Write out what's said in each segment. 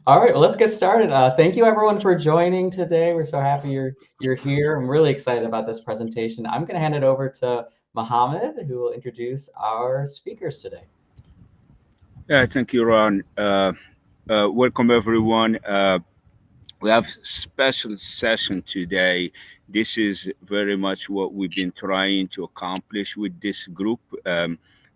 All right, well, let's get started. Thank you everyone for joining today. We're so happy you're here. I'm really excited about this presentation. I'm going to hand it over to Mohammed, who will introduce our speakers today. Yeah, thank you, Ron. Welcome, everyone. We have special session today. This is very much what we've been trying to accomplish with this group.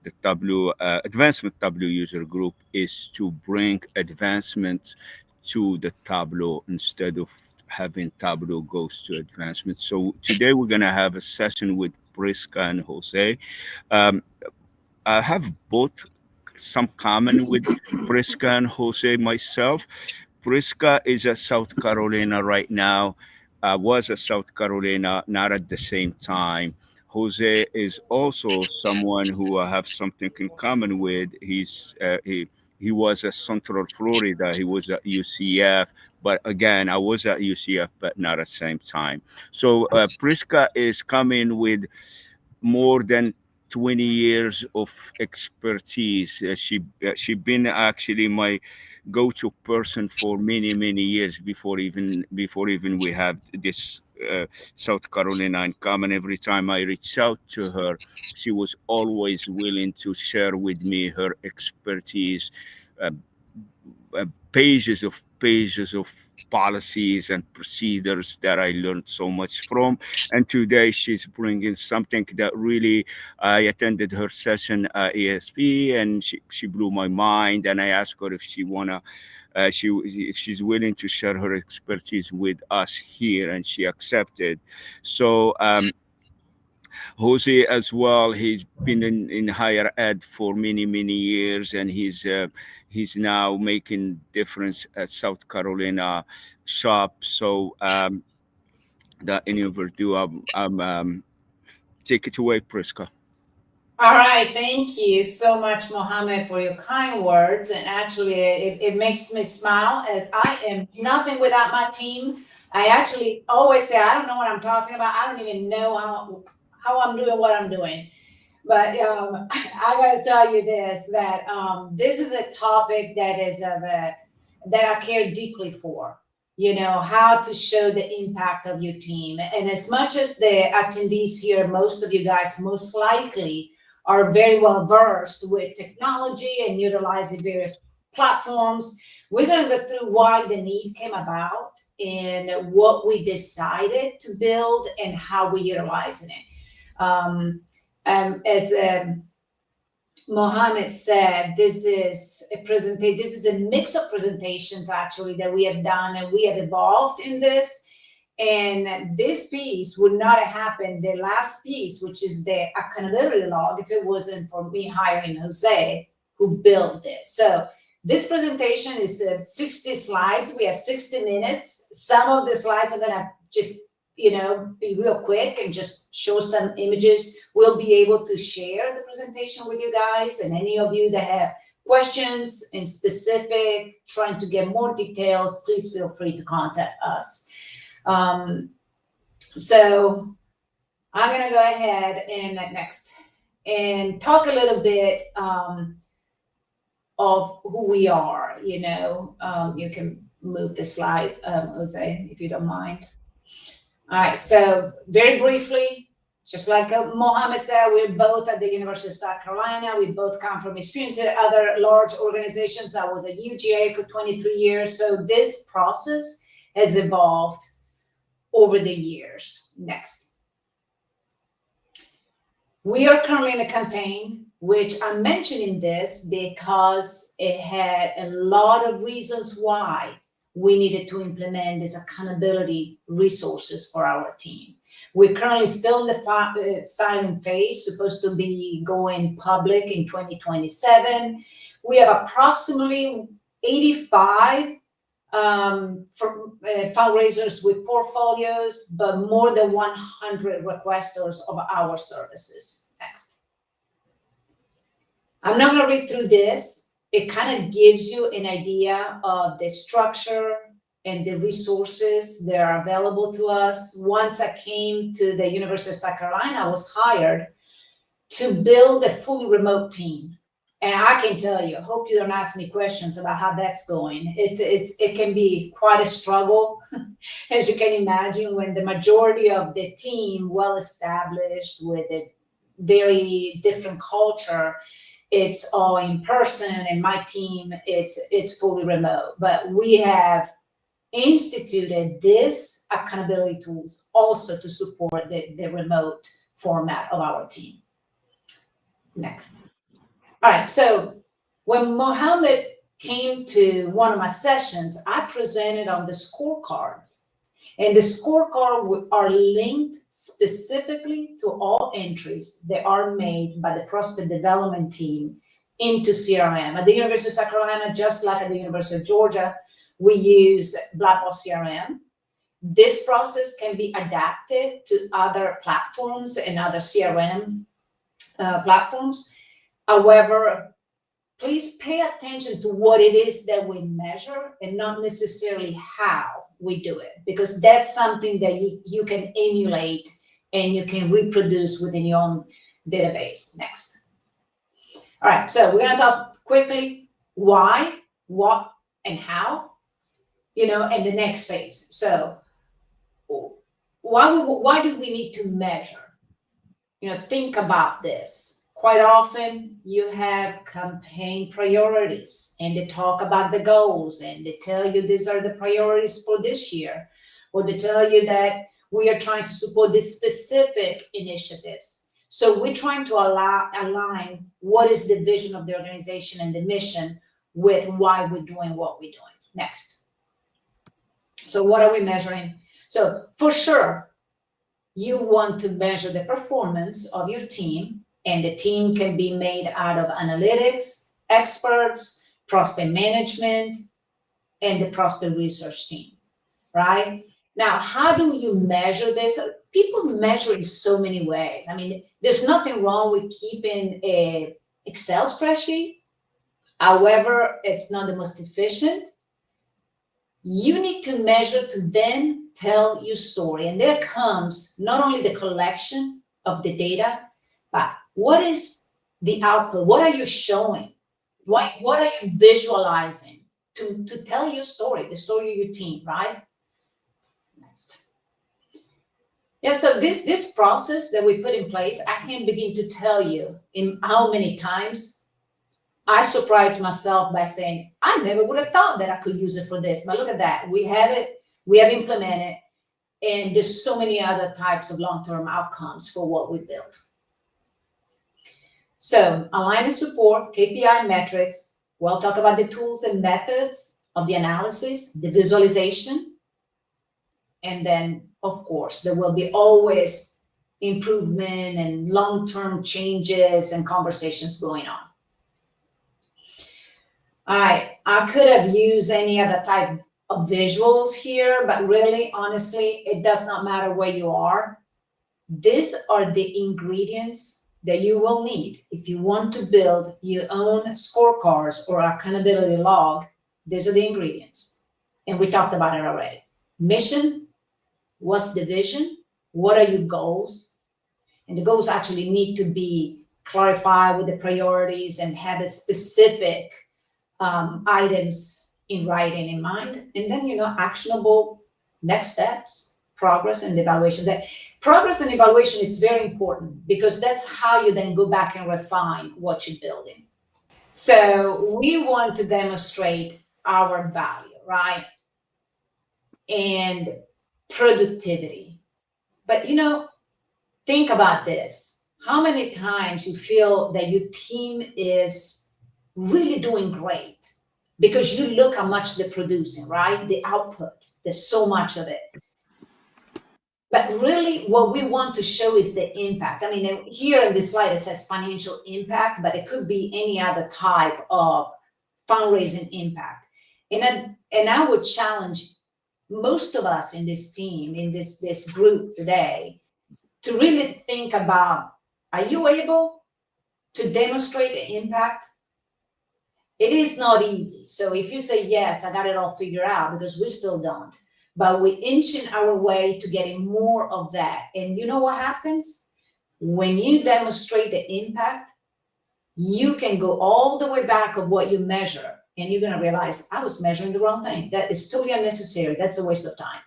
The Tableau Advancement Tableau user group is to bring advancement to the Tableau instead of having Tableau goes to advancement. So today we're gonna have a session with Prisca and Jose. Um, I have both some common with Prisca and Jose myself. Prisca is at South Carolina right now. Was at South Carolina, not at the same time. Jose is also someone who I have something in common with. He was at Central Florida. He was at UCF, but again, I was at UCF, but not at the same time. So Prisca is coming with more than 20 years of expertise. She been actually my go-to person for many years before even we have this South Carolina in common. Every time I reach out to her, she was always willing to share with me her expertise. Uh, pages of policies and procedures that I learned so much from. And today she's bringing something that really, I attended her session at ESP, and she blew my mind. And I asked her if she wanna, if she's willing to share her expertise with us here, and she accepted. So Jose as well. He's been in higher ed for many years, and he's now making difference at South Carolina shop. So that any overdue. Take it away, Prisca. All right, thank you so much, Mohammed, for your kind words. And actually, it makes me smile as I am nothing without my team. I actually always say, I don't know what I'm talking about. I don't even know how I'm doing what I'm doing. But I got to tell you this that this is a topic that is that I care deeply for. You know, how to show the impact of your team. And as much as the attendees here, most of you guys most likely are very well versed with technology and utilizing various platforms, we're going to go through why the need came about and what we decided to build and how we utilizing it. As Mohammed said, this is a presentation. This is a mix of presentations actually that we have done, and we have evolved in this. And this piece would not have happened. The last piece, which is the accountability log, if it wasn't for me hiring Jose, who built this. So this presentation is 60 slides. We have 60 minutes. Some of the slides are gonna just be real quick and just show some images. We'll be able to share the presentation with you guys, and any of you that have questions in specific, trying to get more details, please feel free to contact us. So I'm gonna go ahead and next and talk a little bit of who we are. You can move the slides, Jose, if you don't mind. All right, so very briefly, just like Mohammed said, we're both at the University of South Carolina. We both come from experience at other large organizations. I was at UGA for 23 years. So this process has evolved over the years. Next. We are currently in a campaign, which I'm mentioning this because it had a lot of reasons why we needed to implement these accountability resources for our team. We're currently still in the signing phase, supposed to be going public in 2027. We have approximately 85 fundraisers with portfolios, but more than 100 requesters of our services. Next. I'm not going to read through this. It kind of gives you an idea of the structure and the resources that are available to us. Once I came to the University of South Carolina, I was hired to build a fully remote team. And I can tell you, I hope you don't ask me questions about how that's going. It can be quite a struggle, as you can imagine, when the majority of the team, well established with a very different culture, it's all in person, and my team, it's fully remote. But we have instituted this accountability tools also to support the remote format of our team. Next. All right, so when Mohammed came to one of my sessions, I presented on the scorecards. And the scorecard are linked specifically to all entries that are made by the prospect development team into CRM. At the University of South Carolina, just like at the University of Georgia, we use Blackboard CRM. This process can be adapted to other platforms and other CRM platforms. However, please pay attention to what it is that we measure and not necessarily how we do it, because that's something that you can emulate and you can reproduce within your own database. Next. All right, so we're going to talk quickly why, what, and how, and the next phase. So why do we need to measure? Think about this. Quite often you have campaign priorities and they talk about the goals and they tell you these are the priorities for this year, or they tell you that we are trying to support these specific initiatives. So we're trying to align what is the vision of the organization and the mission with why we're doing what we're doing. Next. So what are we measuring? So for sure, you want to measure the performance of your team, and the team can be made out of analytics, experts, prospect management, and the prospect research team, right? Now, how do you measure this? People measure in so many ways. I mean, there's nothing wrong with keeping an Excel spreadsheet. However, it's not the most efficient. You need to measure to then tell your story. And there comes not only the collection of the data, but what is the output? What are you showing? What are you visualizing to tell your story, the story of your team, right? Next. Yeah, so this process that we put in place, I can't begin to tell you in how many times I surprised myself by saying, I never would have thought that I could use it for this. But look at that. We have it, we have implemented, and there's so many other types of long-term outcomes for what we built. So align and support, KPI metrics. We'll talk about the tools and methods of the analysis, the visualization. And then, of course, there will be always improvement and long-term changes and conversations going on. All right, I could have used any other type of visuals here, but really, honestly, it does not matter where you are. These are the ingredients that you will need if you want to build your own scorecards or accountability log. These are the ingredients, and we talked about it already. Mission, what's the vision? What are your goals? And the goals actually need to be clarified with the priorities and have a specific items in writing in mind, and then actionable next steps, progress and evaluation. That progress and evaluation is very important because that's how you then go back and refine what you're building. So we want to demonstrate our value, right? And productivity. But think about this. How many times you feel that your team is really doing great because you look how much they're producing, right? The output, there's so much of it. But really what we want to show is the impact. I mean, here in this slide, it says financial impact, but it could be any other type of fundraising impact. And I would challenge most of us in this team, in this group today, to really think about, are you able to demonstrate the impact? It is not easy. So if you say, yes, I got it all figured out, because we still don't, but we're inching our way to getting more of that. And you know what happens? When you demonstrate the impact, you can go all the way back of what you measure, and you're going to realize I was measuring the wrong thing. That is totally unnecessary. That's a waste of time,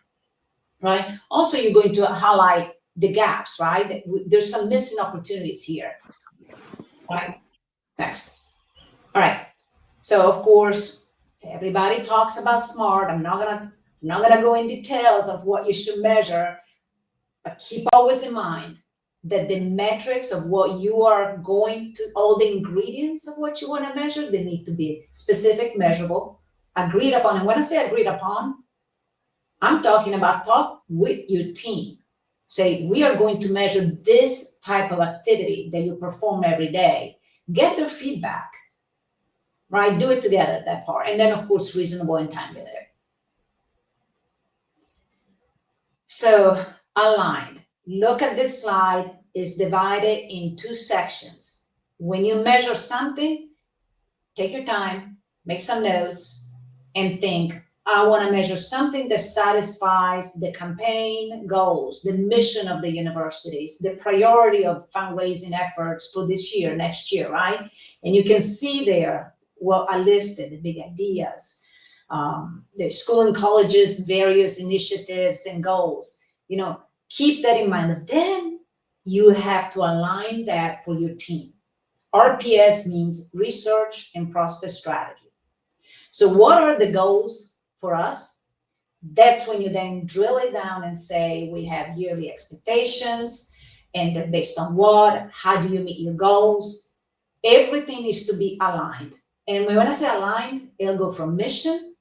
right? Also, you're going to highlight the gaps, right? There's some missing opportunities here, right? Next. All right. So of course, everybody talks about SMART. I'm not gonna go in details of what you should measure, but keep always in mind that the metrics of what you are going to, all the ingredients of what you want to measure, they need to be specific, measurable, agreed upon. And when I say agreed upon, I'm talking about talk with your team. Say, we are going to measure this type of activity that you perform every day. Get their feedback, right? Do it together, that part. And then, of course, reasonable and time with it. So, aligned. Look at this slide. It's divided in two sections. When you measure something, take your time, make some notes, and think, I want to measure something that satisfies the campaign goals, the mission of the universities, the priority of fundraising efforts for this year, next year, right? And you can see there what I listed, the big ideas, the school and colleges, various initiatives and goals. You know, keep that in mind. Then you have to align that for your team. RPS means research and prospect strategy. So what are the goals for us? That's when you then drill it down and say, we have yearly expectations, and based on what, how do you meet your goals? Everything needs to be aligned. And when I say aligned, it'll go from mission,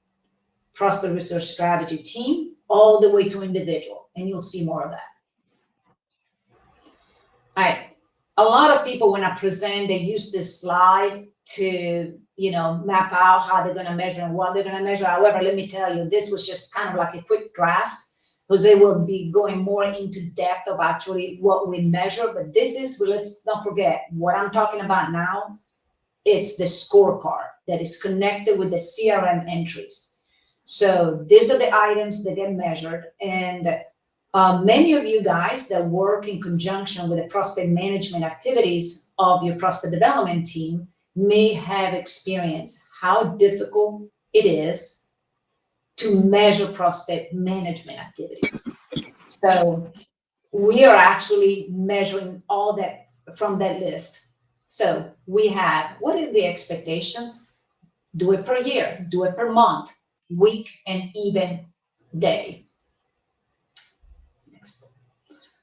prospect research strategy team, all the way to individual, and you'll see more of that. All right. A lot of people, when I present, they use this slide to, map out how they're going to measure and what they're going to measure. However, let me tell you, this was just kind of like a quick draft. Jose will be going more into depth of actually what we measure. But let's not forget, what I'm talking about now, it's the scorecard that is connected with the CRM entries. So these are the items that get measured. And many of you guys that work in conjunction with the prospect management activities of your prospect development team may have experienced how difficult it is to measure prospect management activities. So we are actually measuring all that from that list. So we have, what are the expectations? Do it per year, do it per month, week, and even day. Next.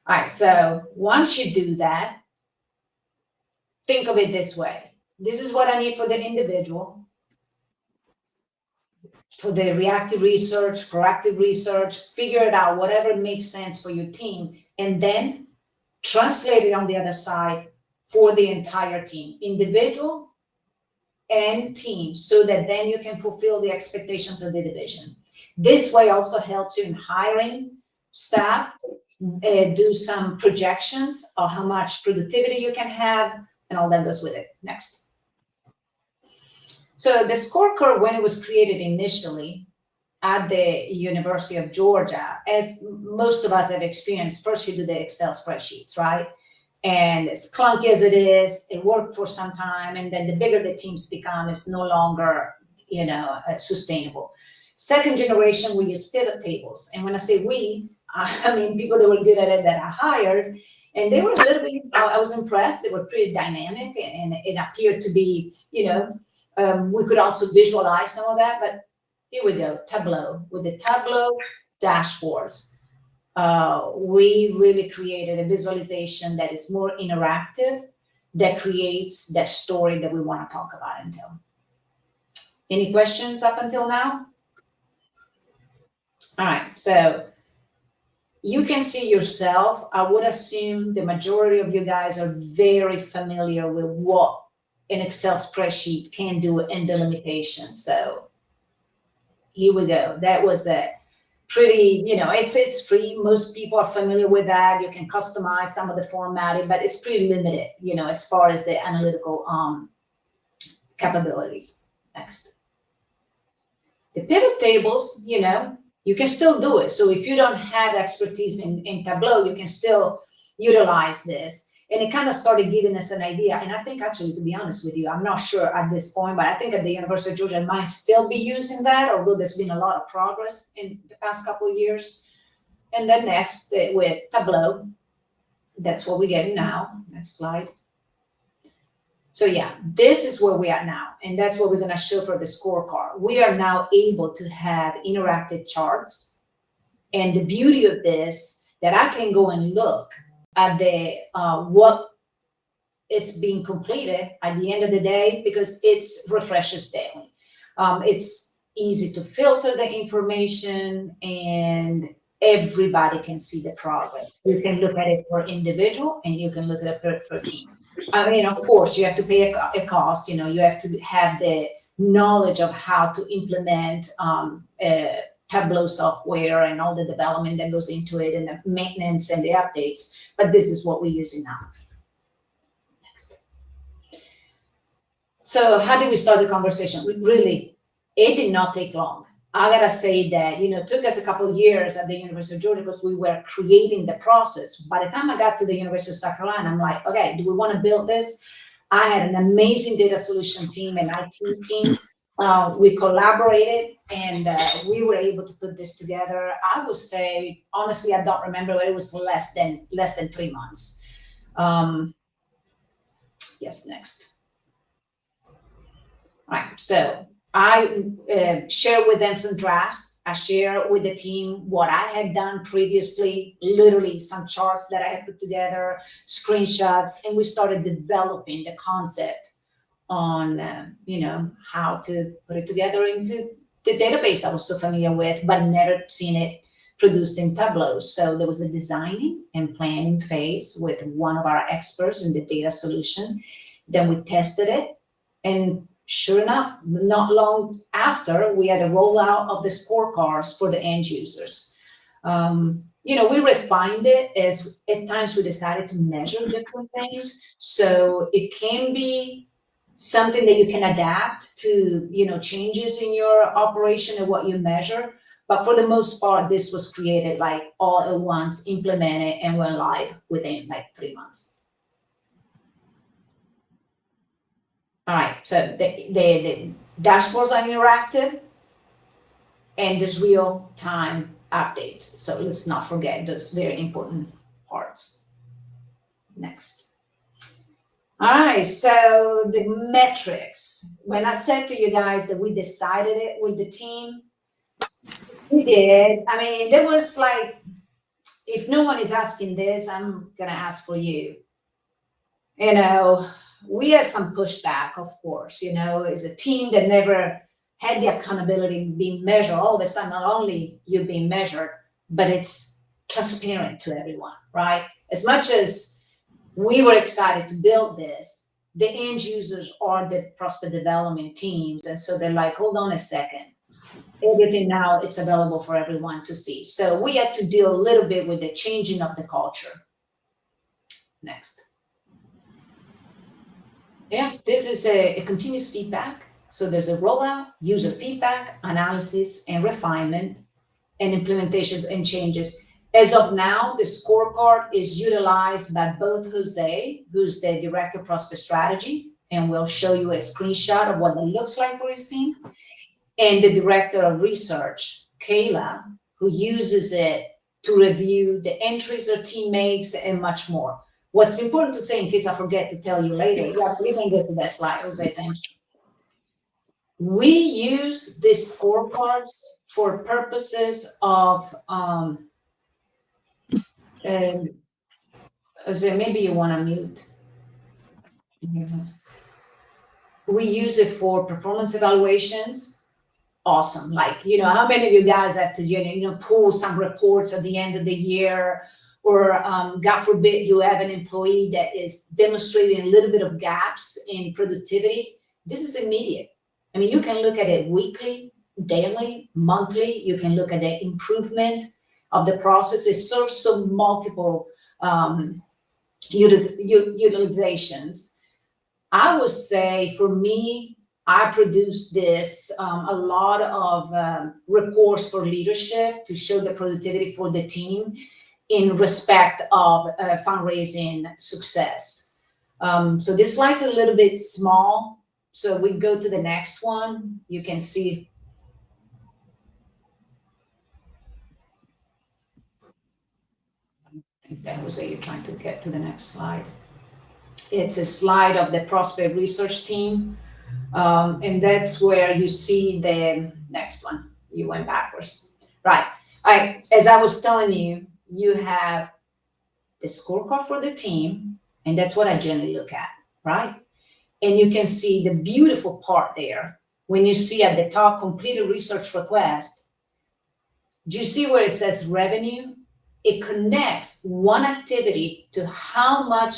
All right, so once you do that, think of it this way. This is what I need for the individual, for the reactive research, proactive research, figure it out, whatever makes sense for your team, and then translate it on the other side for the entire team, individual and team, so that then you can fulfill the expectations of the division. This way also helps you in hiring staff, do some projections of how much productivity you can have, and all that goes with it. Next. So the scorecard, when it was created initially at the University of Georgia, as most of us have experienced, first you do the Excel spreadsheets, right? And as clunky as it is, it worked for some time, and then the bigger the teams become, it's no longer, sustainable. Second generation, we use pivot tables. And when I say we, I mean people that were good at it that I hired, and they were a little bit, I was impressed. They were pretty dynamic, and it appeared to be, we could also visualize some of that, but here we go, Tableau. With the Tableau dashboards, we really created a visualization that is more interactive, that creates that story that we want to talk about until. Any questions up until now? All right, so you can see yourself. I would assume the majority of you guys are very familiar with what an Excel spreadsheet can do and the limitations. So here we go. That was a pretty, it's free. Most people are familiar with that. You can customize some of the formatting, but it's pretty limited, as far as the analytical capabilities. Next. The pivot tables, you can still do it. So if you don't have expertise in Tableau, you can still utilize this. And it kind of started giving us an idea. And I think actually, to be honest with you, I'm not sure at this point, but I think at the University of Georgia, I might still be using that, although there's been a lot of progress in the past couple of years. And then next with Tableau, that's what we're getting now. Next slide. So yeah, this is where we are now. And that's what we're going to show for the scorecard. We are now able to have interactive charts. And the beauty of this, that I can go and look at the what it's being completed at the end of the day, because it's refreshes daily. It's easy to filter the information, and everybody can see the progress. You can look at it per individual, and you can look at it per team. I mean, of course, you have to pay a cost. You know, you have to have the knowledge of how to implement Tableau software and all the development that goes into it, and the maintenance and the updates. But this is what we're using now. Next. So how did we start the conversation? Really, it did not take long. I gotta say that, it took us a couple of years at the University of Georgia because we were creating the process. By the time I got to the University of South Carolina, I'm like, okay, do we want to build this? I had an amazing data solution team and IT team. We collaborated, and we were able to put this together. I would say, honestly, I don't remember, but it was less than 3 months. Yes, next. All right, so I share with them some drafts. I share with the team what I had done previously, literally some charts that I had put together, screenshots, and we started developing the concept on, how to put it together into the database I was so familiar with, but never seen it produced in Tableau. So there was a designing and planning phase with one of our experts in the data solution. Then we tested it, and sure enough, not long after, we had a rollout of the scorecards for the end users. We refined it as at times we decided to measure different things. So it can be something that you can adapt to, changes in your operation and what you measure. But for the most part, this was created like all at once, implemented, and went live within like 3 months. All right, so the dashboards are interactive, and there's real-time updates. So let's not forget those very important parts. Next. All right, so the metrics. When I said to you guys that we decided it with the team, we did. I mean, there was like, if no one is asking this, I'm gonna ask for you. We had some pushback, of course, as a team that never had the accountability being measured. All of a sudden, not only you being measured, but it's transparent to everyone, right? As much as we were excited to build this, the end users are the prospect development teams. And so they're like, hold on a second. Everything now it's available for everyone to see. So we had to deal a little bit with the changing of the culture. Next. Yeah, this is a continuous feedback. So there's a rollout, user feedback, analysis, and refinement, and implementations and changes. As of now, the scorecard is utilized by both Jose, who's the director of prospect strategy, and we'll show you a screenshot of what it looks like for his team, and the director of research, Kayla, who uses it to review the entries her team makes and much more. What's important to say, in case I forget to tell you later, we can get to that slide, Jose, thank you. We use these scorecards for purposes of, Jose, maybe you want to mute. We use it for performance evaluations. Awesome. Like, how many of you guys have to, pull some reports at the end of the year, or God forbid you have an employee that is demonstrating a little bit of gaps in productivity. This is immediate. I mean, you can look at it weekly, daily, monthly. You can look at the improvement of the process. It serves so multiple utilizations. I would say for me, I produce this, a lot of reports for leadership to show the productivity for the team. in respect of fundraising success. So this slide's a little bit small. So we go to the next one. You can see. I think that was it. You're trying to get to the next slide. It's a slide of the prospect research team. And that's where you see the next one. You went backwards. Right. As I was telling you, you have the scorecard for the team, and that's what I generally look at, right? And you can see the beautiful part there. When you see at the top, completed research request, do you see where it says revenue? It connects one activity to how much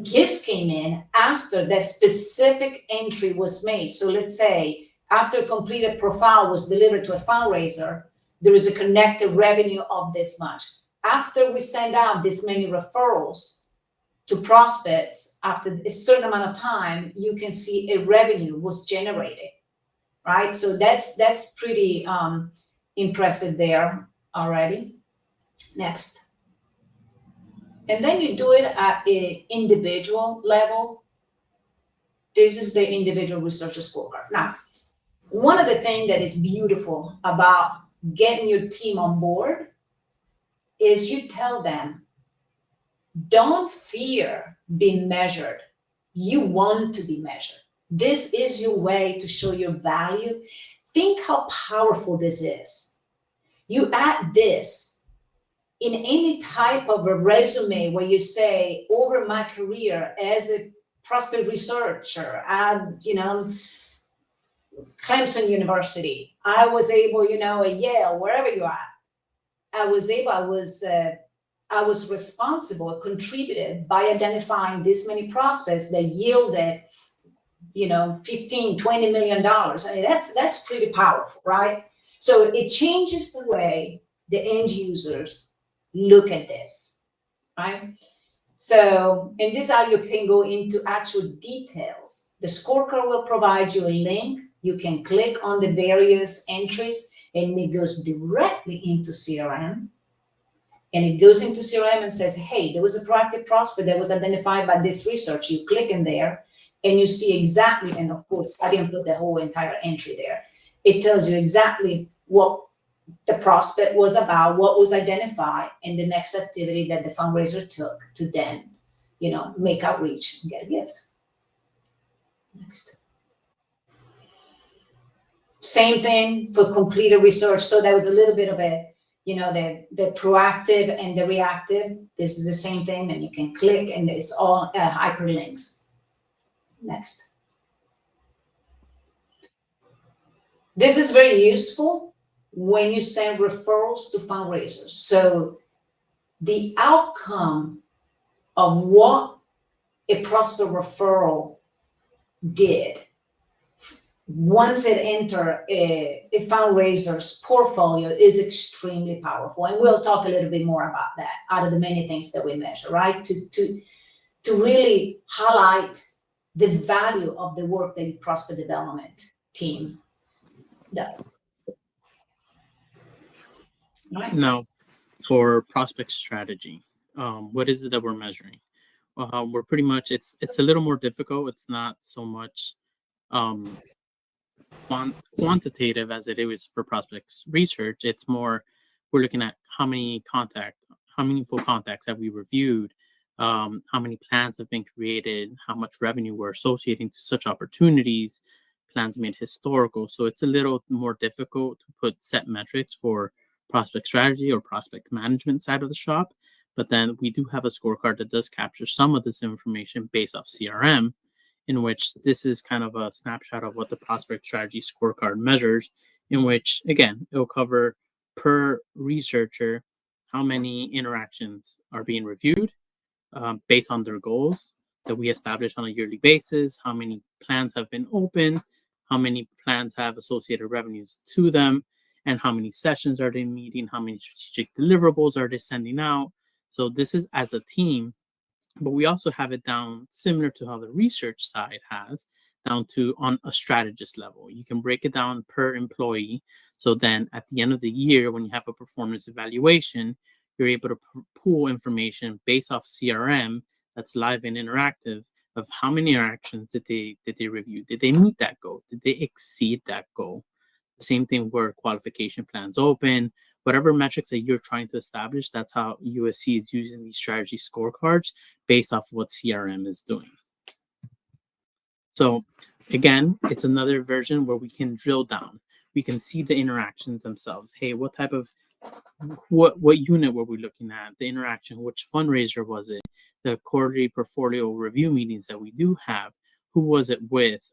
gifts came in after that specific entry was made. So let's say after a completed profile was delivered to a fundraiser, there is a connected revenue of this much. After we send out this many referrals to prospects, after a certain amount of time, you can see a revenue was generated, right? So that's pretty impressive there already. Next. And then you do it at an individual level. This is the individual researcher scorecard. Now, one of the things that is beautiful about getting your team on board is you tell them, don't fear being measured. You want to be measured. This is your way to show your value. Think how powerful this is. You add this in any type of a resume where you say, over my career as a prospect researcher at, Clemson University, I was able, at Yale, wherever you are, I was responsible, contributed by identifying this many prospects that yielded, $15, $20 million. I mean, that's pretty powerful, right? So it changes the way the end users look at this, right? So, and this is how you can go into actual details. The scorecard will provide you a link. You can click on the various entries and it goes directly into CRM. And it goes into CRM and says, hey, there was a proactive prospect that was identified by this research. You click in there and you see exactly, and of course, I didn't put the whole entire entry there. It tells you exactly what the prospect was about, what was identified, and the next activity that the fundraiser took to then, make outreach and get a gift. Next. Same thing for completed research. So there was a little bit of a, the proactive and the reactive. This is the same thing, and you can click, and it's all hyperlinks. Next. This is very useful when you send referrals to fundraisers. So the outcome of what a prospect referral did, once it enters a fundraiser's portfolio, is extremely powerful. And we'll talk a little bit more about that out of the many things that we measure, right? To really highlight the value of the work that the prospect development team does. Right. Now, for prospect strategy, what is it that we're measuring? We're pretty much, it's a little more difficult. It's not so much quantitative as it is for prospects research. It's more, we're looking at how meaningful contacts have we reviewed, how many plans have been created, how much revenue we're associating to such opportunities, plans made historical. So it's a little more difficult to put set metrics for prospect strategy or prospect management side of the shop. But then we do have a scorecard that does capture some of this information based off CRM, in which this is kind of a snapshot of what the prospect strategy scorecard measures, in which, again, it'll cover per researcher how many interactions are being reviewed based on their goals that we establish on a yearly basis, how many plans have been opened, how many plans have associated revenues to them, and how many sessions are they meeting, how many strategic deliverables are they sending out. So this is as a team, but we also have it down similar to how the research side has, down to on a strategist level. You can break it down per employee. So then at the end of the year, when you have a performance evaluation, you're able to pull information based off CRM that's live and interactive of how many interactions did they review? Did they meet that goal? Did they exceed that goal? The same thing where qualification plans open, whatever metrics that you're trying to establish, that's how USC is using these strategy scorecards based off of what CRM is doing. So again, it's another version where we can drill down. We can see the interactions themselves. Hey, what type of what unit were we looking at? The interaction, which fundraiser was it? The quarterly portfolio review meetings that we do have. Who was it with?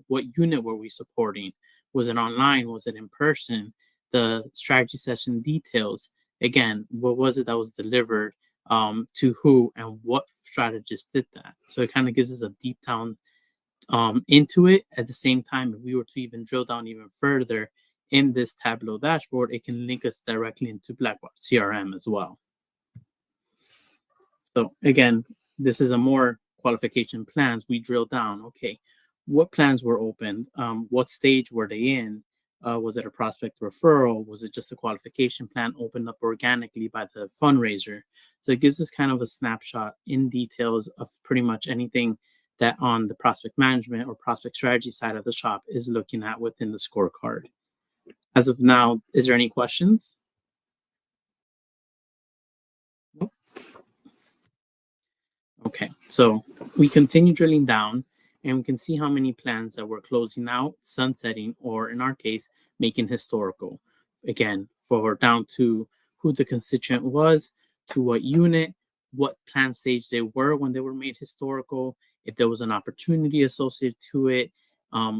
What unit were we supporting? Was it online? Was it in person? The strategy session details. Again, what was it that was delivered to who and what strategist did that? So it kind of gives us a deep down into it. At the same time, if we were to even drill down even further in this Tableau dashboard, it can link us directly into Blackboard CRM as well. So again, this is a more qualification plans. We drill down, okay, what plans were opened? What stage were they in? Was it a prospect referral? Was it just a qualification plan opened up organically by the fundraiser? So it gives us kind of a snapshot in details of pretty much anything that on the prospect management or prospect strategy side of the shop is looking at within the scorecard. As of now, is there any questions? Nope. Okay, so we continue drilling down and we can see how many plans that we're closing out, sunsetting, or in our case, making historical. Again, for down to who the constituent was, to what unit, what plan stage they were when they were made historical, if there was an opportunity associated to it,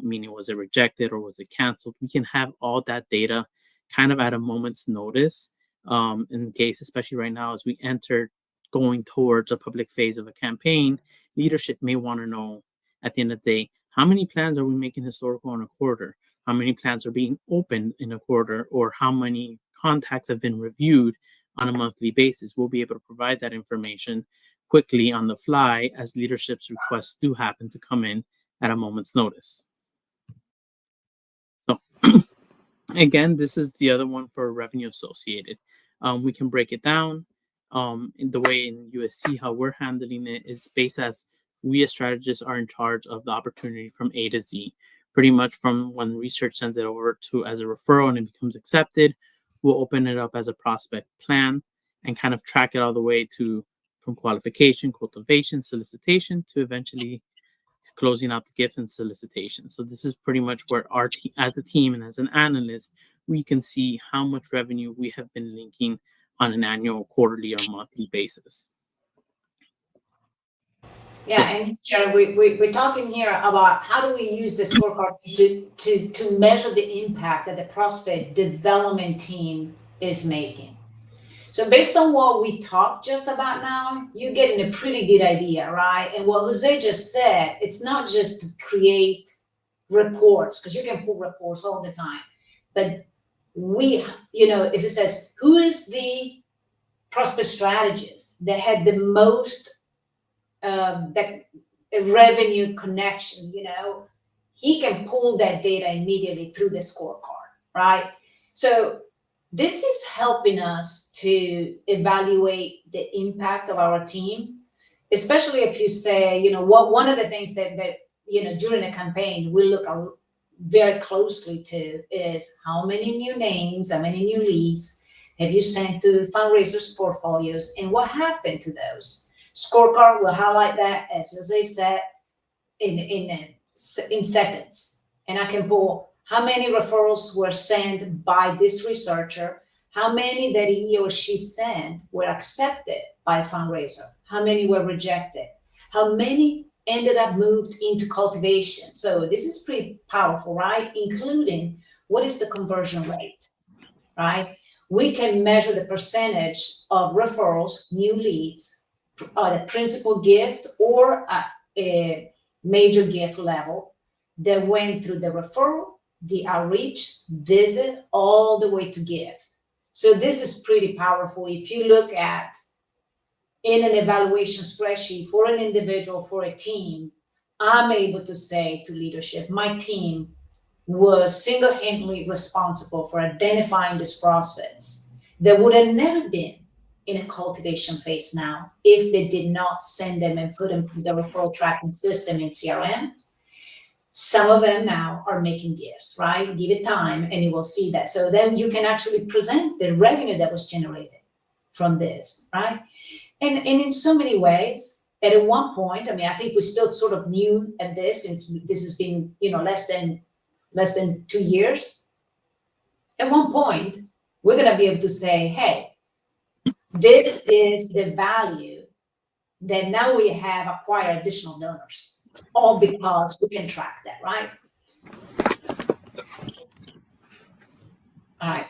meaning was it rejected or was it canceled? We can have all that data kind of at a moment's notice. In case, especially right now, as we enter going towards a public phase of a campaign, leadership may want to know at the end of the day, how many plans are we making historical in a quarter? How many plans are being opened in a quarter? Or how many contacts have been reviewed on a monthly basis? We'll be able to provide that information quickly on the fly as leadership's requests do happen to come in at a moment's notice. So again, this is the other one for revenue associated. We can break it down in the way in USC, how we're handling it is based as we as strategists are in charge of the opportunity from A to Z, pretty much from when research sends it over to as a referral and it becomes accepted, we'll open it up as a prospect plan and kind of track it all the way to from qualification, cultivation, solicitation to eventually closing out the gift and solicitation. So this is pretty much where our as a team and as an analyst, we can see how much revenue we have been linking on an annual, quarterly, or monthly basis. Yeah, and here we're talking here about how do we use the scorecard to measure the impact that the prospect development team is making. So based on what we talked just about now, you're getting a pretty good idea, right? And what Jose just said, it's not just to create reports, because you can pull reports all the time, but we, if it says, who is the prospect strategist that had the most that revenue connection, he can pull that data immediately through the scorecard, right? So this is helping us to evaluate the impact of our team, especially if you say, one of the things that during a campaign we look very closely to is how many new names, how many new leads have you sent to fundraisers' portfolios, and what happened to those? Scorecard will highlight that, as Jose said, in seconds. And I can pull how many referrals were sent by this researcher, how many that he or she sent were accepted by a fundraiser, how many were rejected, how many ended up moved into cultivation. So this is pretty powerful, right? Including what is the conversion rate, right? We can measure the percentage of referrals, new leads, the principal gift or a major gift level that went through the referral, the outreach, visit, all the way to gift. So this is pretty powerful. If you look at in an evaluation spreadsheet for an individual, for a team, I'm able to say to leadership, my team was single-handedly responsible for identifying these prospects that would have never been in a cultivation phase now if they did not send them and put them through the referral tracking system in CRM. Some of them now are making gifts, right? Give it time and you will see that. So then you can actually present the revenue that was generated from this, right? And in so many ways, at one point, I mean, I think we're still sort of new at this since this has been, less than 2 years. At one point, we're going to be able to say, hey, this is the value that now we have acquired additional donors, all because we can track that, right? All right.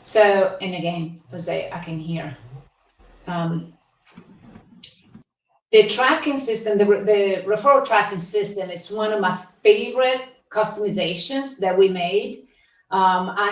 So, and again, Jose, I can hear. The tracking system, the referral tracking system is one of my favorite customizations that we made. I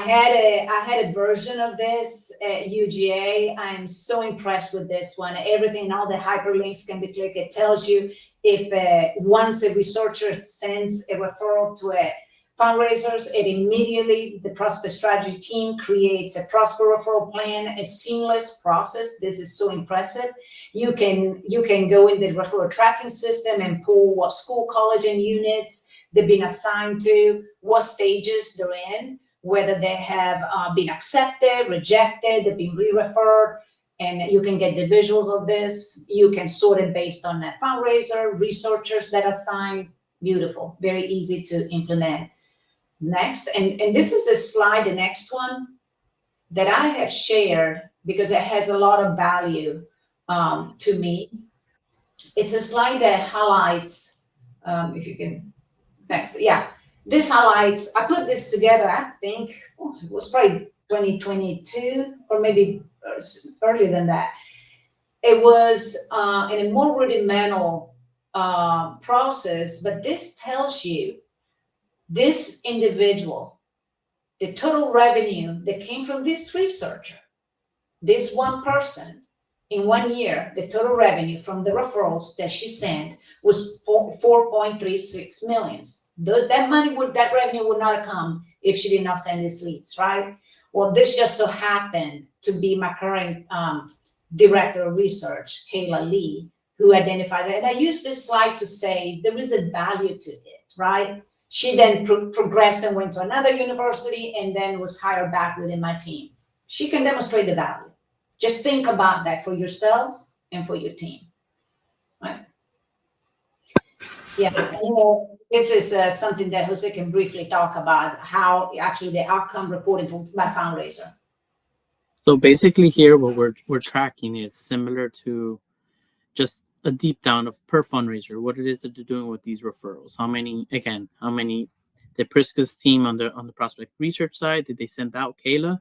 had a version of this at UGA. I'm so impressed with this one. Everything, all the hyperlinks can be clicked. It tells you if once a researcher sends a referral to a fundraisers, it immediately, the prospect strategy team creates a prosper referral plan, a seamless process. This is so impressive. You can go in the referral tracking system and pull what school, college, and units they've been assigned to, what stages they're in, whether they have been accepted, rejected, they've been re-referred, and you can get the visuals of this. You can sort it based on a fundraiser, researchers that assigned. Beautiful, very easy to implement. Next, and this is a slide, the next one, that I have shared because it has a lot of value to me. It's a slide that highlights, if you can, next, yeah. This highlights, I put this together, I think, it was probably 2022 or maybe earlier than that. It was in a more rudimental process, but this tells you this individual, the total revenue that came from this researcher, this one person, in 1 year, the total revenue from the referrals that she sent was 4.36 million. That revenue would not have come if she did not send these leads, right? Well, this just so happened to be my current director of research, Kayla Lee, who identified that. And I use this slide to say there is a value to it, right? She then progressed and went to another university and then was hired back within my team. She can demonstrate the value. Just think about that for yourselves and for your team, right? Yeah, this is something that Jose can briefly talk about, how actually the outcome reporting by fundraiser. So basically here, what we're tracking is similar to just a deep down of per fundraiser, what it is that they're doing with these referrals. How many the Prisca's team on the prospect research side, did they send out, Kayla,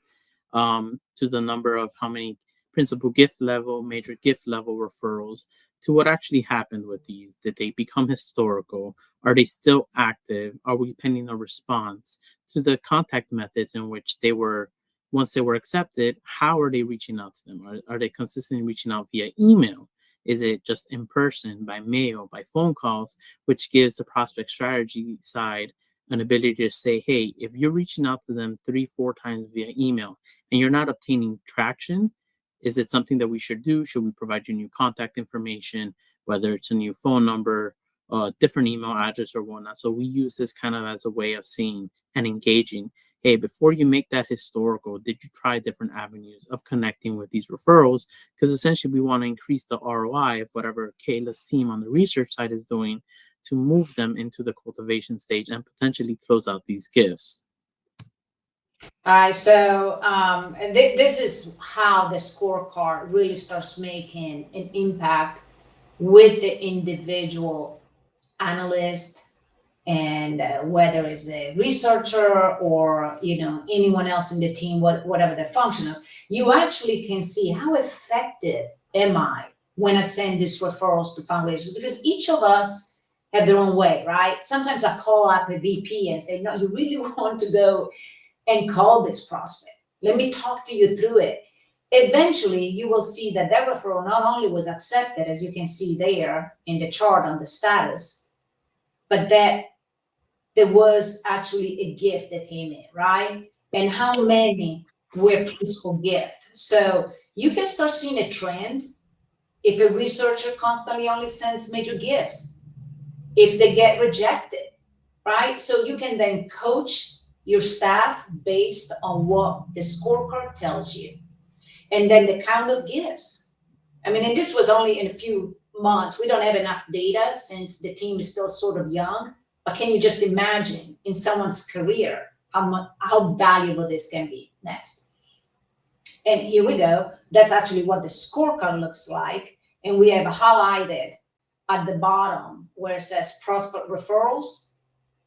to the number of how many principal gift level, major gift level referrals, to what actually happened with these. Did they become historical? Are they still active? Are we pending a response? To the contact methods in which they were, once they were accepted, how are they reaching out to them? Are they consistently reaching out via email? Is it just in person, by mail, by phone calls, which gives the prospect strategy side an ability to say, hey, if you're reaching out to them 3-4 times via email and you're not obtaining traction, is it something that we should do? Should we provide you new contact information, whether it's a new phone number, different email address or whatnot? So we use this kind of as a way of seeing and engaging. Hey, before you make that historical, did you try different avenues of connecting with these referrals? Because essentially we want to increase the ROI of whatever Kayla's team on the research side is doing to move them into the cultivation stage and potentially close out these gifts. All right, so this is how the scorecard really starts making an impact with the individual analyst, and whether it's a researcher or anyone else in the team, whatever the function is, you actually can see how effective am I when I send these referrals to fundraisers, because each of us have their own way, right? Sometimes I call up a VP and say, no, you really want to go and call this prospect. Let me talk to you through it. Eventually, you will see that that referral not only was accepted, as you can see there in the chart on the status, but that there was actually a gift that came in, right? And how many were principal gift. So You can start seeing a trend if a researcher constantly only sends major gifts, if they get rejected, right? So you can then coach your staff based on what the scorecard tells you. And then the count of gifts. I mean, and this was only in a few months. We don't have enough data since the team is still sort of young. But can you just imagine in someone's career how valuable this can be next? And here we go. That's actually what the scorecard looks like. And we have highlighted at the bottom where it says prospect referrals.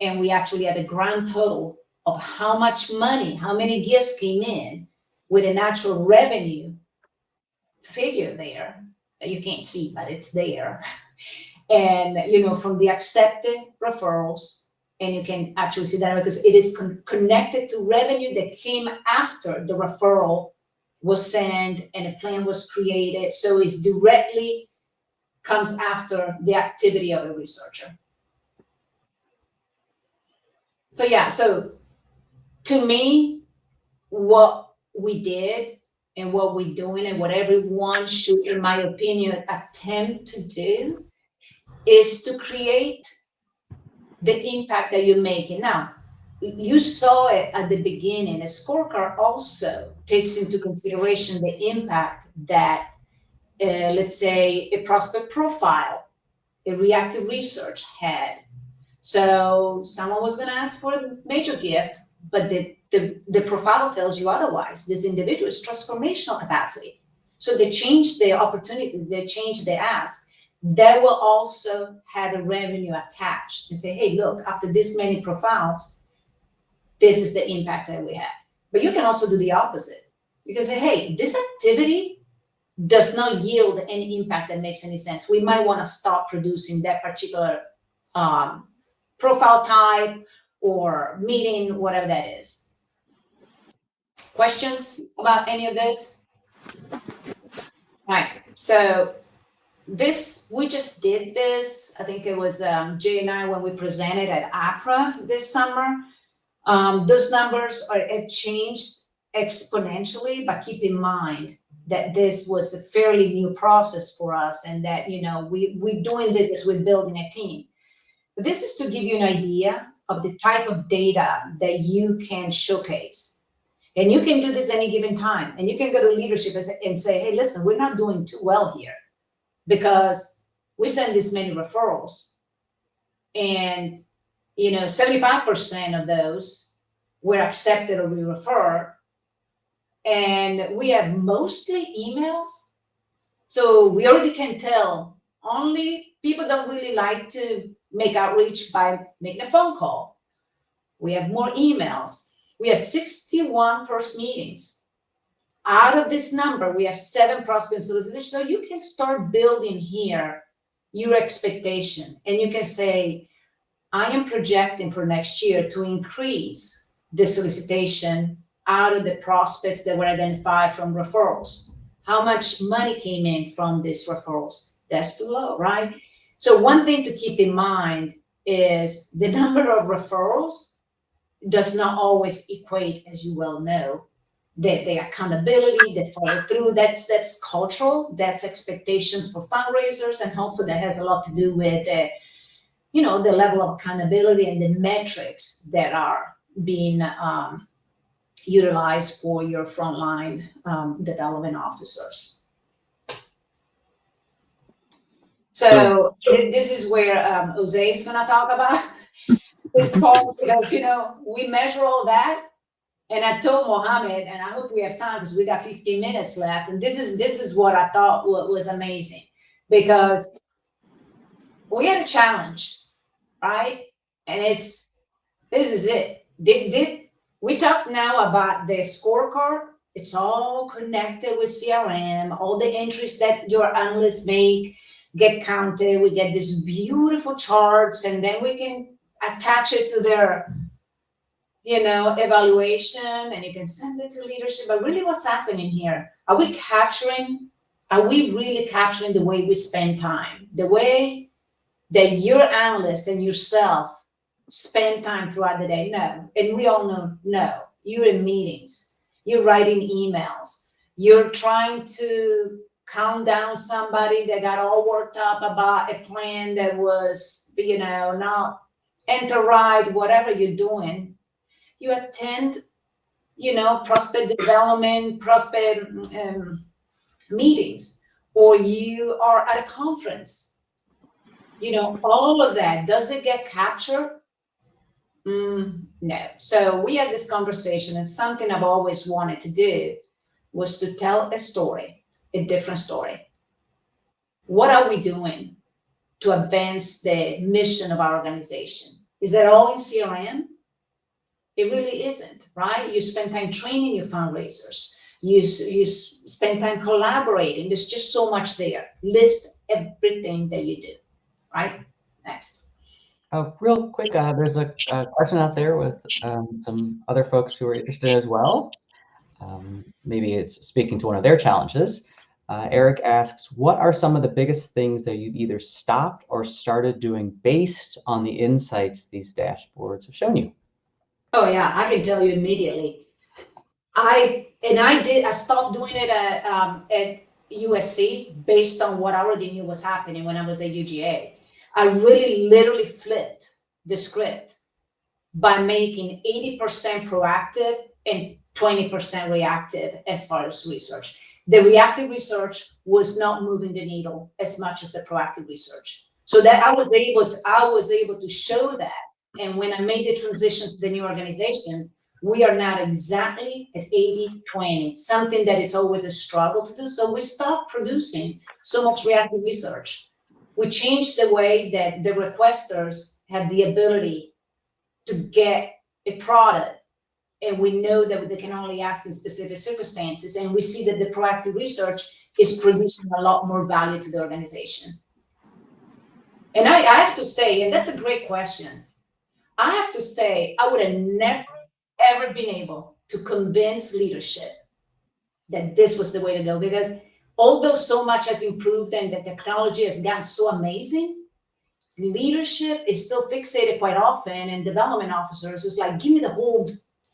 And we actually have a grand total of how much money, how many gifts came in with an actual revenue figure there that you can't see, but it's there. And, from the accepted referrals, and you can actually see that because it is connected to revenue that came after the referral was sent and a plan was created. So it's directly comes after the activity of a researcher. So yeah, so to me, what we did and what we're doing and what everyone should, in my opinion, attempt to do is to create the impact that you're making. Now, you saw it at the beginning. A scorecard also takes into consideration the impact that, let's say, a prospect profile, a reactive research had. So someone was going to ask for a major gift, but the profile tells you otherwise. This individual is transformational capacity. So they change the opportunity, they change the ask. That will also have a revenue attached and say, hey, look, after this many profiles, this is the impact that we have. But you can also do the opposite. You can say, hey, this activity does not yield any impact that makes any sense. We might want to stop producing that particular profile type or meeting, whatever that is. Questions about any of this? All right, so we just did this. I think it was Jay and I when we presented at APRA this summer. Those numbers have changed exponentially, but keep in mind that this was a fairly new process for us, and that we're doing this as we're building a team. But this is to give you an idea of the type of data that you can showcase. And you can do this any given time. And you can go to leadership and say, hey, listen, we're not doing too well here because we send this many referrals. And 75% of those were accepted or we referred. And we have mostly emails. So we already can tell only people don't really like to make outreach by making a phone call. We have more emails. We have 61 first meetings. Out of this number, we have 7 prospect solicitations. So you can start building here your expectation. And you can say, I am projecting for next year to increase the solicitation out of the prospects that were identified from referrals. How much money came in from these referrals? That's too low, right? So one thing to keep in mind is the number of referrals does not always equate, as you well know, that the accountability, the follow through, that's cultural, that's expectations for fundraisers, and also that has a lot to do with the level of accountability and the metrics that are being utilized for your frontline development officers. So this is where Jose is going to talk about this policy of, we measure all that. And I told Mohammed, and I hope we have time because we got 15 minutes left. And this is what I thought was amazing, because we had a challenge, right? And this is it. We talked now about the scorecard. It's all connected with CRM. All the entries that your analysts make get counted. We get these beautiful charts, and then we can attach it to their evaluation, and you can send it to leadership. But really, what's happening here? Are we really capturing the way we spend time, the way that your analyst and yourself spend time throughout the day? No. And we all know, no. You're in meetings, you're writing emails, You're trying to calm down somebody that got all worked up about a plan that was, not enter right, whatever you're doing. You attend, prospect development, prospect meetings, or you are at a conference. All of that, does it get captured? No. So we had this conversation, and something I've always wanted to do was to tell a story, a different story. What are we doing to advance the mission of our organization? Is that all in CRM? It really isn't, right? You spend time training your fundraisers. You spend time collaborating. There's just so much there. List everything that you do, right? Next. Real quick, there's a question out there with some other folks who are interested as well. Maybe it's speaking to one of their challenges. Eric asks, what are some of the biggest things that you've either stopped or started doing based on the insights these dashboards have shown you? Oh yeah, I can tell you immediately. I stopped doing it at USC based on what I already knew was happening when I was at UGA. I really literally flipped the script by making 80% proactive and 20% reactive as far as research. The reactive research was not moving the needle as much as the proactive research. So that I was able to show that. And when I made the transition to the new organization, we are now exactly at 80-20, something that it's always a struggle to do. So we stopped producing so much reactive research. We changed the way that the requesters have the ability to get a product, and we know that they can only ask in specific circumstances, and we see that the proactive research is producing a lot more value to the organization. And I have to say, and that's a great question, I have to say I would have never ever been able to convince leadership that this was the way to go, because although so much has improved and the technology has gotten so amazing, leadership is still fixated quite often, and development officers is like, give me the whole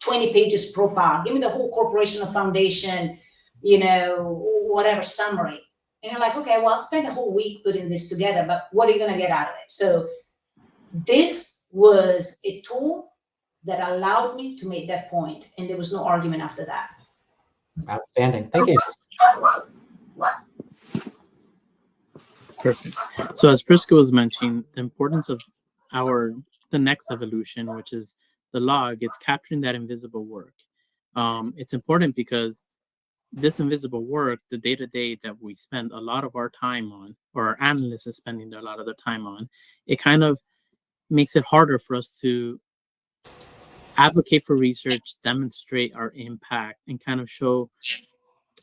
20 pages profile, give me the whole corporation or foundation, whatever summary. And you're like, okay, well, I'll spend a whole week putting this together, but what are you going to get out of it? So this was a tool that allowed me to make that point, and there was no argument after that. Outstanding. Thank you. Perfect. So as Prisca was mentioning, the importance of the next evolution, which is the log, it's capturing that invisible work. It's important because this invisible work, the day-to-day that we spend a lot of our time on, or our analysts are spending a lot of the time on, it kind of makes it harder for us to advocate for research, demonstrate our impact, and kind of show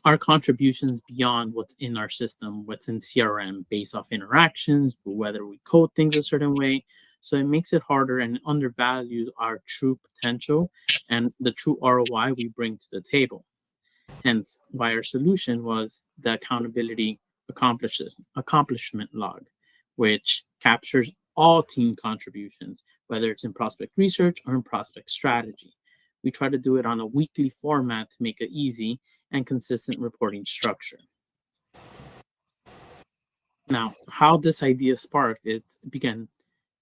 our contributions beyond what's in our system, what's in CRM, based off interactions, whether we code things a certain way. So it makes it harder and undervalues our true potential and the true ROI we bring to the table. Hence why our solution was the accountability accomplishment log, which captures all team contributions, whether it's in prospect research or in prospect strategy. We try to do it on a weekly format to make it easy and consistent reporting structure. Now, how this idea sparked is, again,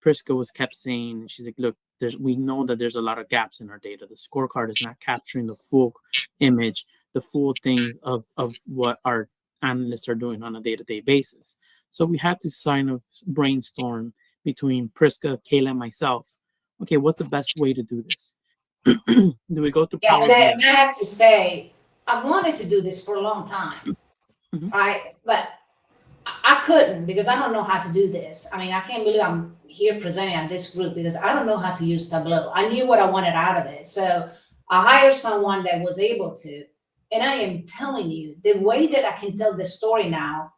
Prisca was kept saying, she's like, look, we know that there's a lot of gaps in our data. The scorecard is not capturing the full image, the full things of what our analysts are doing on a day-to-day basis. So we had to brainstorm between Prisca, Kayla, and myself. Okay, what's the best way to do this? Do we go to Power BI? And I have to say, I wanted to do this for a long time, right? But I couldn't, because I don't know how to do this. I mean, I can't believe I'm here presenting at this group because I don't know how to use Tableau. I knew what I wanted out of it. So I hired someone that was able to. And I am telling you, the way that I can tell the story now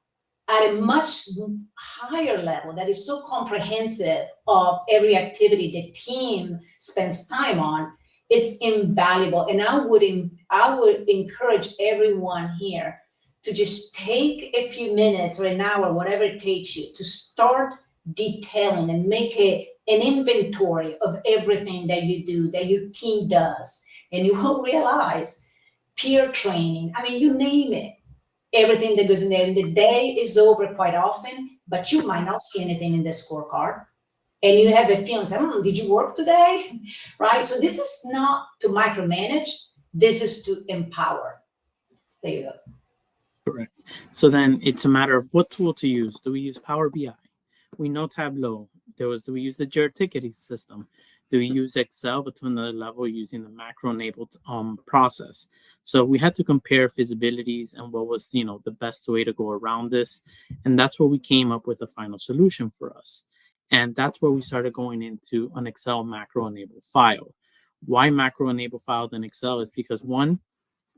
at a much higher level that is so comprehensive of every activity the team spends time on, it's invaluable. And I would encourage everyone here to just take a few minutes or an hour, whatever it takes you, to start detailing and make an inventory of everything that you do, that your team does. And you will realize peer training. I mean, you name it. Everything that goes in there. And the day is over quite often, but you might not see anything in the scorecard. And you have a feeling, did you work today? Right? So this is not to micromanage. This is to empower. There you go. Correct. So then it's a matter of what tool to use. Do we use Power BI? We know Tableau. Do we use the JIRA ticketing system? Do we use Excel, but to another level using the macro-enabled process? So we had to compare feasibilities and what was, the best way to go around this. And that's where we came up with a final solution for us. And that's where we started going into an Excel macro-enabled file. Why macro-enabled file than Excel is because one,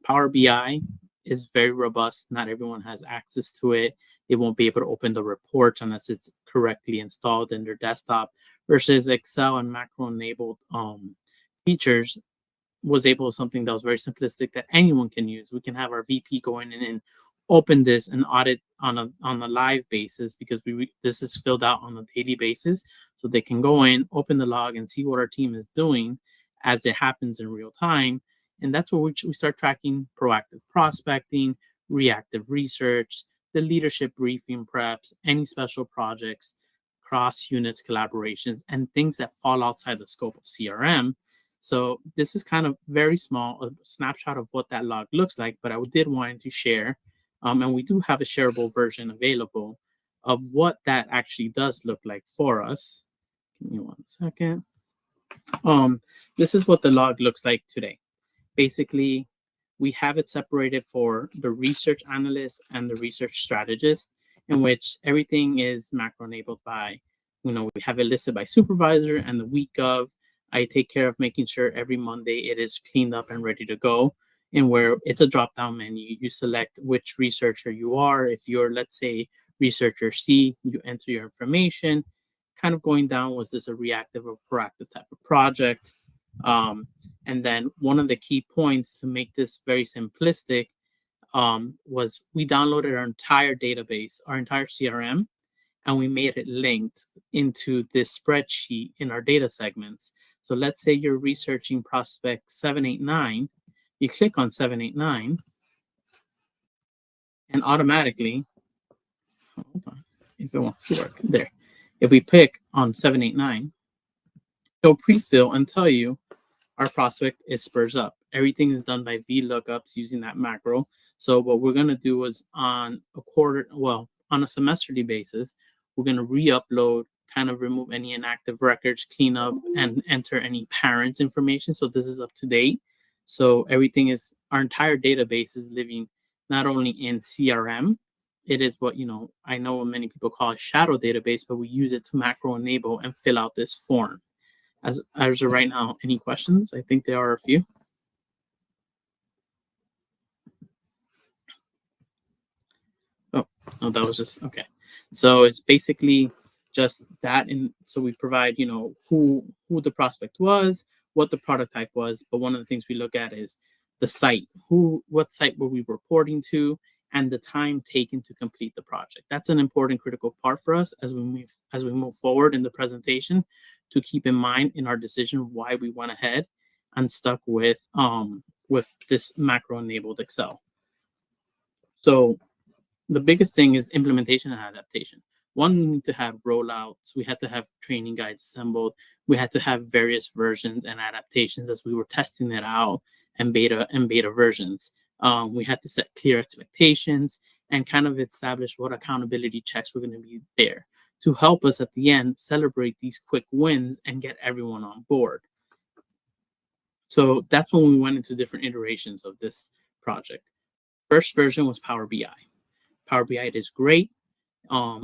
Power BI is very robust. Not everyone has access to it. They won't be able to open the reports unless it's correctly installed in their desktop. Versus Excel and macro-enabled features was able to something that was very simplistic that anyone can use. We can have our VP go in and open this and audit on a live basis because this is filled out on a daily basis, so they can go in, open the log, and see what our team is doing as it happens in real time. And that's where we start tracking proactive prospecting, reactive research, the leadership briefing preps, any special projects, cross units collaborations, and things that fall outside the scope of CRM. So this is kind of very small, a snapshot of what that log looks like, but I did want to share, and we do have a shareable version available of what that actually does look like for us. Give me 1 second. This is what the log looks like today. Basically, we have it separated for the research analyst and the research strategist, in which everything is macro enabled by, we have it listed by supervisor and the week of. I take care of making sure every Monday it is cleaned up and ready to go. And where it's a drop down menu, you select which researcher you are. If you're, let's say, researcher C, you enter your information. Kind of going down, was this a reactive or proactive type of project? And then one of the key points to make this very simplistic was we downloaded our entire database, our entire CRM, and we made it linked into this spreadsheet in our data segments. So let's say you're researching prospect 789, you click on 789, and automatically, hold on, if it wants to work, there. If we pick on 789, it'll pre-fill and tell you our prospect is Spurs Up. Everything is done by VLOOKUPs using that macro. So what we're going to do is on a semesterly basis, we're going to re-upload, kind of remove any inactive records, clean up, and enter any parents information. So this is up to date. So our entire database is living not only in CRM, it is what, I know what many people call a shadow database, but we use it to macro enable and fill out this form. As of right now, any questions? I think there are a few. Oh, that was just okay. So it's basically just that, and so we provide, who the prospect was, what the product type was. But one of the things we look at is the site. What site were we reporting to, and the time taken to complete the project. That's an important, critical part for us as we move forward in the presentation, to keep in mind in our decision why we went ahead and stuck with this macro-enabled Excel. So the biggest thing is implementation and adaptation. One, we need to have rollouts. We had to have training guides assembled. We had to have various versions and adaptations as we were testing it out, and beta versions. We had to set clear expectations and kind of establish what accountability checks were going to be there to help us at the end celebrate these quick wins and get everyone on board. So that's when we went into different iterations of this project. First version was Power BI. Power BI is great.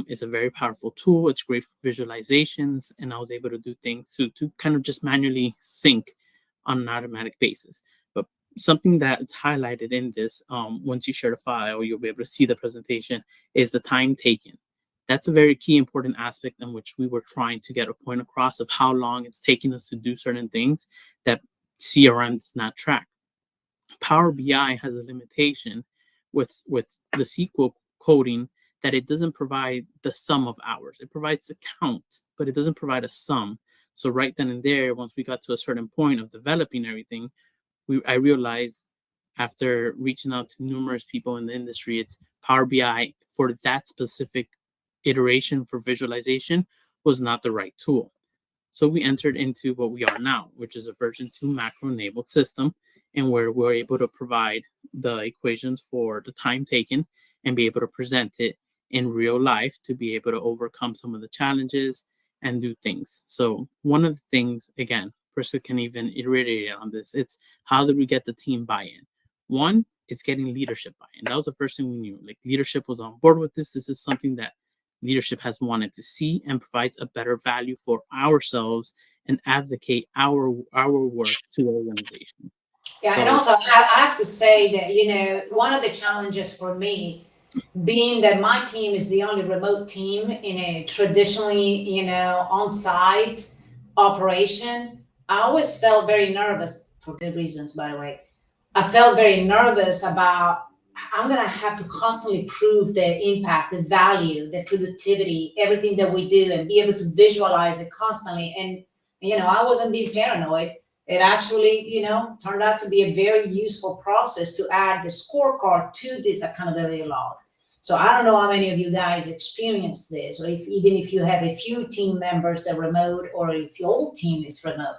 It's a very powerful tool. It's great for visualizations, and I was able to do things to kind of just manually sync on an automatic basis. But something that's highlighted in this, once you share the file, you'll be able to see the presentation, is the time taken. That's a very key important aspect in which we were trying to get a point across of how long it's taking us to do certain things that CRM does not track. Power BI has a limitation with the SQL coding, that it doesn't provide the sum of hours. It provides the count, but it doesn't provide a sum. So right then and there, once we got to a certain point of developing everything, I realized after reaching out to numerous people in the industry, it's Power BI for that specific iteration for visualization was not the right tool. So we entered into what we are now, which is a version 2 macro enabled system, and where we're able to provide the equations for the time taken and be able to present it in real life to be able to overcome some of the challenges and do things. So one of the things, again, Prisca can even iterate on this, it's how do we get the team buy-in? One, it's getting leadership buy-in. That was the first thing we knew. Like, leadership was on board with this. This is something that leadership has wanted to see and provides a better value for ourselves and advocate our work to the organization. Yeah, and also I have to say that, one of the challenges for me, being that my team is the only remote team in a traditionally, on-site operation, I always felt very nervous, for good reasons, by the way. I felt very nervous about I'm gonna have to constantly prove the impact, the value, the productivity, everything that we do, and be able to visualize it constantly. And I wasn't being paranoid. It actually, turned out to be a very useful process to add the scorecard to this accountability log. So I don't know how many of you guys experience this, or even if you have a few team members that are remote, or if your whole team is remote.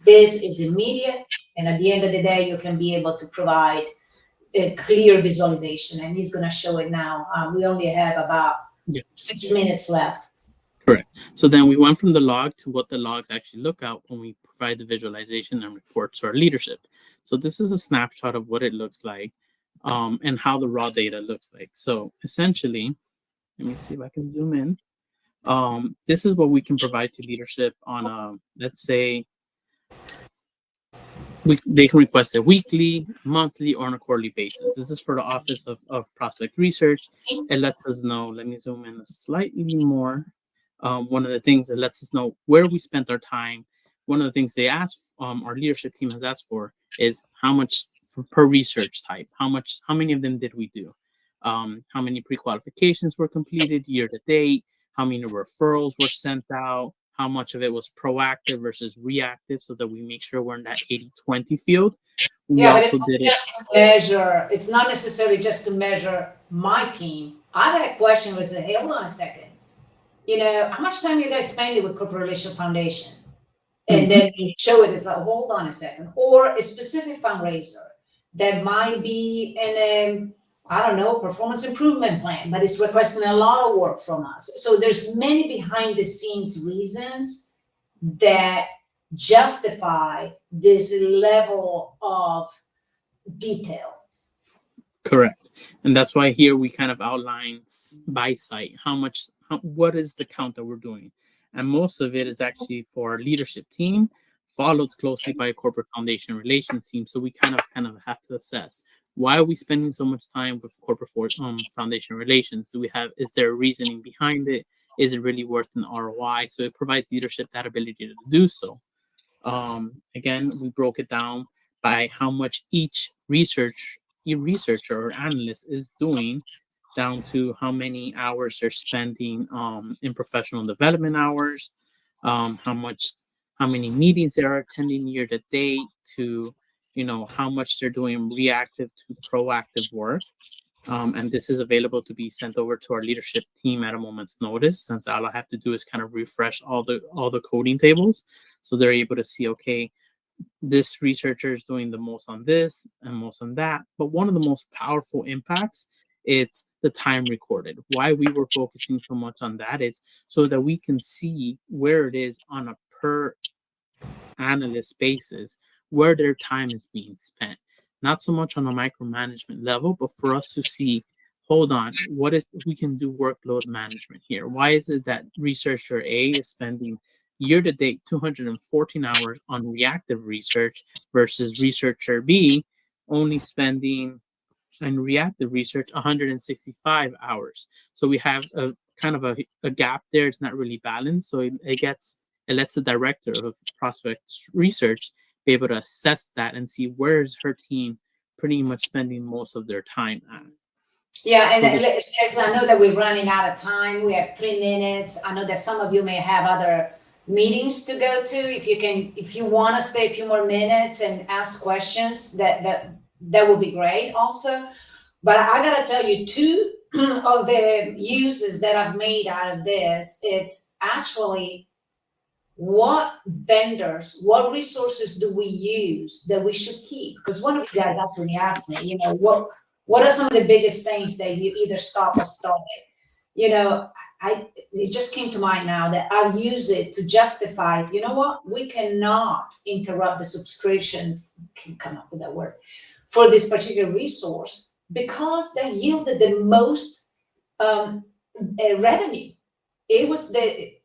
This is immediate, and at the end of the day, you can be able to provide a clear visualization, and he's going to show it now. We only have about 6 minutes left. Correct. So then we went from the log to what the logs actually look at when we provide the visualization and reports to our leadership. So this is a snapshot of what it looks like, and how the raw data looks like. So essentially, let me see if I can zoom in. This is what we can provide to leadership on a, let's say, they can request it weekly, monthly, or on a quarterly basis. This is for the Office of Prospect Research. It lets us know, let me zoom in slightly more. One of the things that lets us know where we spent our time. One of the things they asked, our leadership team has asked for, is how much per research type. How many of them did we do? How many pre-qualifications were completed year to date? How many referrals were sent out? How much of it was proactive versus reactive, so that we make sure we're in that 80-20 field. We also did it. Measure. It's not necessarily just to measure my team. I had a question was, hey, hold on a second. How much time you guys spending with Corporate Relations Foundation? And then you show it as like, hold on a second. Or a specific fundraiser that might be in a, performance improvement plan, but it's requesting a lot of work from us. So there's many behind the scenes reasons that justify this level of detail. Correct. And that's why here we kind of outline by site what is the count that we're doing. And most of it is actually for our leadership team, followed closely by a corporate foundation relations team. So we kind of have to assess, why are we spending so much time with corporate foundation relations? Is there a reasoning behind it? Is it really worth an ROI? So it provides leadership that ability to do so. Again, we broke it down by how much each researcher or analyst is doing, down to how many hours they're spending in professional development hours, how many meetings they are attending year to date, to how much they're doing reactive to proactive work. And this is available to be sent over to our leadership team at a moment's notice, since all I have to do is kind of refresh all the coding tables, so they're able to see, okay, this researcher is doing the most on this and most on that. But one of the most powerful impacts, it's the time recorded. Why we were focusing so much on that is so that we can see where it is on a per analyst basis, where their time is being spent. Not so much on a micromanagement level, but for us to see, hold on, we can do workload management here. Why is it that researcher A is spending year to date 214 hours on reactive research versus researcher B only spending in reactive research 165 hours? So we have a kind of a gap there. It's not really balanced. So it lets the director of prospect research be able to assess that and see where is her team pretty much spending most of their time at. Yeah, and as I know that we're running out of time, we have 3 minutes. I know that some of you may have other meetings to go to. If you want to stay a few more minutes and ask questions, that that would be great also. But I gotta tell you, two of the uses that I've made out of this, it's actually what vendors, what resources do we use that we should keep? Because one of you guys actually asked me, you know, what are some of the biggest things that you either stop or started? You know, it just came to mind now that I'll use it to justify, you know what, we cannot interrupt the subscription, can come up with that word, for this particular resource because that yielded the most revenue. It was the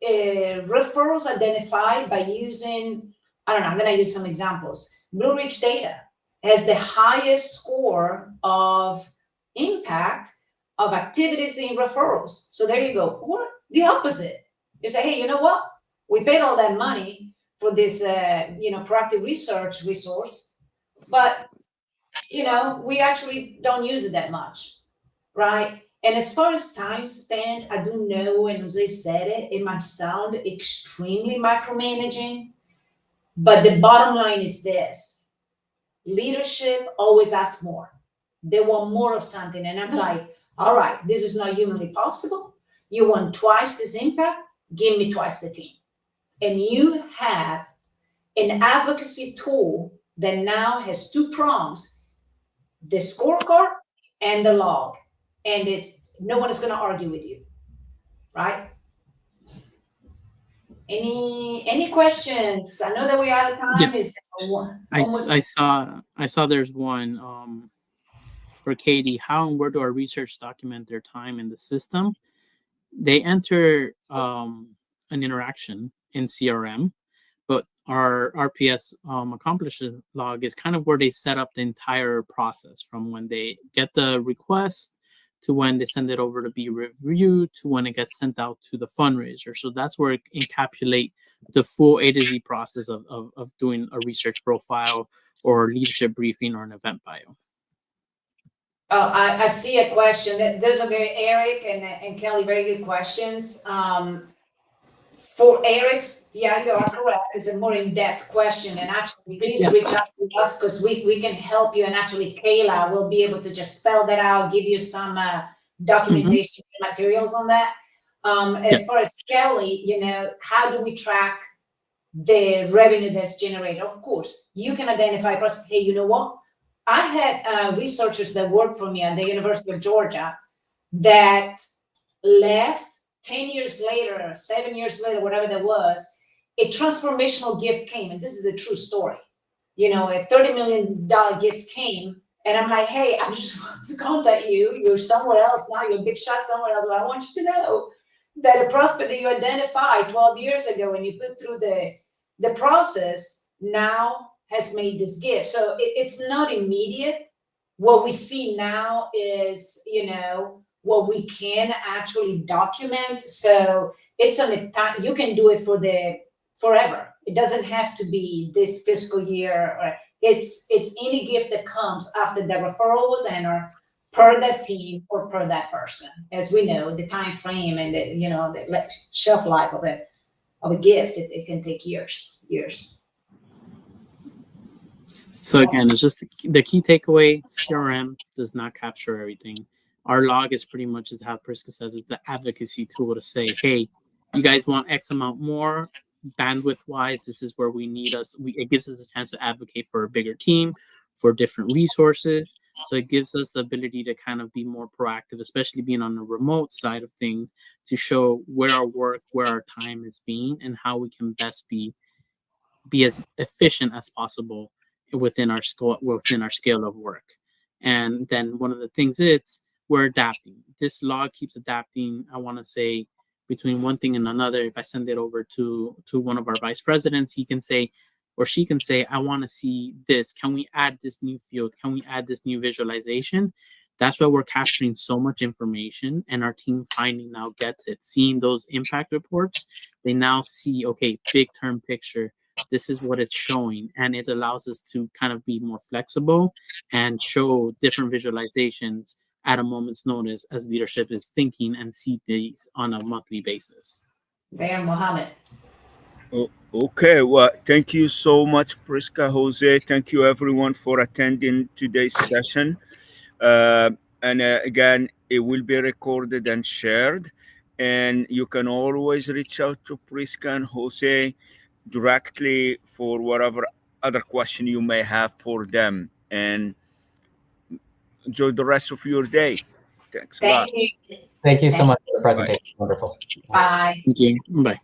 referrals identified by using, I don't know, I'm going to use some examples. Blue Ridge Data has the highest score of impact of activities in referrals. So there you go. Or the opposite. You say, hey, you know what? We paid all that money for this, proactive research resource, but, we actually don't use it that much, right? And as far as time spent, I do know, and Jose said it might sound extremely micromanaging, but the bottom line is this: leadership always asks more. They want more of something. And I'm like, all right, this is not humanly possible. You want twice this impact? Give me twice the team. And you have an advocacy tool that now has two prongs: the scorecard and the log. And no one is going to argue with you, right? Any questions? I know that we're out of time. Yeah. I saw there's one for Katie. How and where do our research document their time in the system? They enter an interaction in CRM, but our RPS accomplishment log is kind of where they set up the entire process, from when they get the request to when they send it over to be reviewed to when it gets sent out to the fundraiser. So that's where it encapsulate the full A to Z process of doing a research profile or leadership briefing or an event bio. Oh, I see a question. Those are very, Eric and Kelly, very good questions. For Eric's, yeah, you are correct. It's a more in-depth question, and actually, please reach out to us because we can help you. And actually, Kayla will be able to just spell that out, give you some documentation materials on that. As far as Kelly, how do we track the revenue that's generated? Of course, you can identify, hey, you know what? I had researchers that worked for me at the University of Georgia that left 10 years later, 7 years later, whatever that was. A transformational gift came, and this is a true story. A $30 million gift came, and I'm like, hey, I just want to contact you. You're somewhere else now. You're a big shot somewhere else. But I want you to know that a prospect that you identified 12 years ago and you put through the process now has made this gift. So it's not immediate. What we see now is, what we can actually document. So it's on a time, you can do it for forever. It doesn't have to be this fiscal year. Or it's any gift that comes after the referral was entered per that team or per that person. As we know, the time frame and the shelf life of a gift, it can take years. So again, it's just the key takeaway: CRM does not capture everything. Our log is pretty much, as how Prisca says, is the advocacy tool to say, hey, you guys want X amount more, bandwidth wise, this is where we need us. It gives us a chance to advocate for a bigger team, for different resources. So it gives us the ability to kind of be more proactive, especially being on the remote side of things, to show where our work, where our time is being, and how we can best be as efficient as possible within our scale of work. And then one of the things we're adapting. This log keeps adapting. I want to say between one thing and another. If I send it over to one of our vice presidents, he can say, or she can say, I want to see this. Can we add this new field? Can we add this new visualization? That's why we're capturing so much information, and our team finding now gets it. Seeing those impact reports, they now see, okay, big term picture. This is what it's showing, and it allows us to kind of be more flexible and show different visualizations at a moment's notice as leadership is thinking and see these on a monthly basis. There, Mohammed. Okay, well, thank you so much, Prisca, Jose. Thank you, everyone, for attending today's session. And again, it will be recorded and shared. And you can always reach out to Prisca and Jose directly for whatever other question you may have for them. And enjoy the rest of your day. Thanks a lot. Thank you. Thank you so Thank much for the Bye. presentation. Wonderful. Bye. Thank you. Bye.